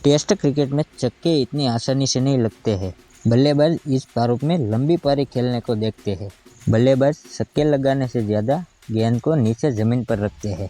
Test cricket में छक्के इतनी आसानी से नहीं लगते हैं। बल्लेबाज इस प्रारूप में लंबी पारी खेलने को देखते हैं। बल्लेबाज छक्के लगाने से ज़्यादा गेंद को नीचे ज़मीन पर रखते हैं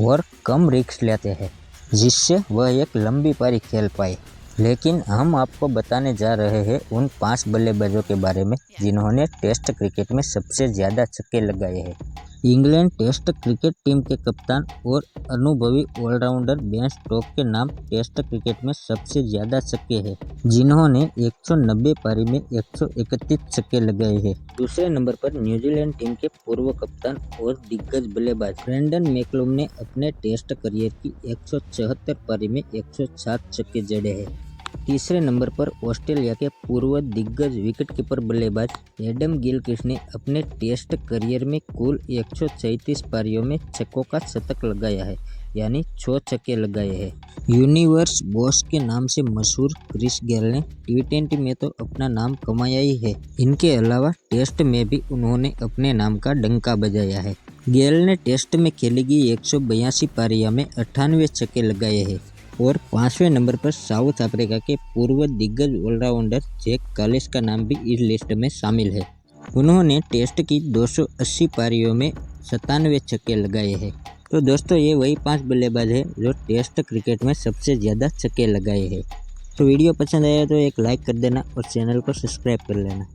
और कम रिस्क लेते हैं, जिससे वह एक लंबी पारी खेल पाए। लेकिन हम आपको बताने जा रहे हैं उन 5 बल्लेबाजों के बारे में जिन्होंने टेस्ट क्रिकेट में सबसे ज़्यादा छक्के लगाए हैं। इंग्लैंड टेस्ट क्रिकेट टीम के कप्तान और अनुभवी ऑलराउंडर बेन स्टोक्स के नाम टेस्ट क्रिकेट में सबसे ज़्यादा छक्के हैं, जिन्होंने 190 पारी में 131 छक्के लगाए हैं। दूसरे नंबर पर न्यूजीलैंड टीम के पूर्व कप्तान और दिग्गज बल्लेबाज ब्रेंडन मैकलम ने अपने टेस्ट करियर की 174 पारी में 107 छक्के जड़े हैं। तीसरे नंबर पर ऑस्ट्रेलिया के पूर्व दिग्गज विकेटकीपर बल्लेबाज एडम गिलक्रिस्ट ने अपने टेस्ट करियर में कुल 136 पारियों में छक्कों का शतक लगाया है, यानी 6 छक्के लगाए हैं। यूनिवर्स बॉस के नाम से मशहूर क्रिस गेल ने टी20 में तो अपना नाम कमाया ही है। इनके अलावा टेस्ट में भी उन्होंने अपने नाम का डंका बजाया है। गेल ने टेस्ट में खेली गई 182 पारियों में 98 छक्के लगाए हैं। और 5वें नंबर पर साउथ अफ्रीका के पूर्व दिग्गज ऑलराउंडर जैक कालिस का नाम भी इस लिस्ट में शामिल है। उन्होंने टेस्ट की 280 पारियों में 97 छक्के लगाए हैं। तो दोस्तों, ये वही 5 बल्लेबाज हैं जो टेस्ट क्रिकेट में सबसे ज़्यादा छक्के लगाए हैं। तो वीडियो पसंद आया तो एक लाइक कर देना और चैनल को सब्सक्राइब कर लेना।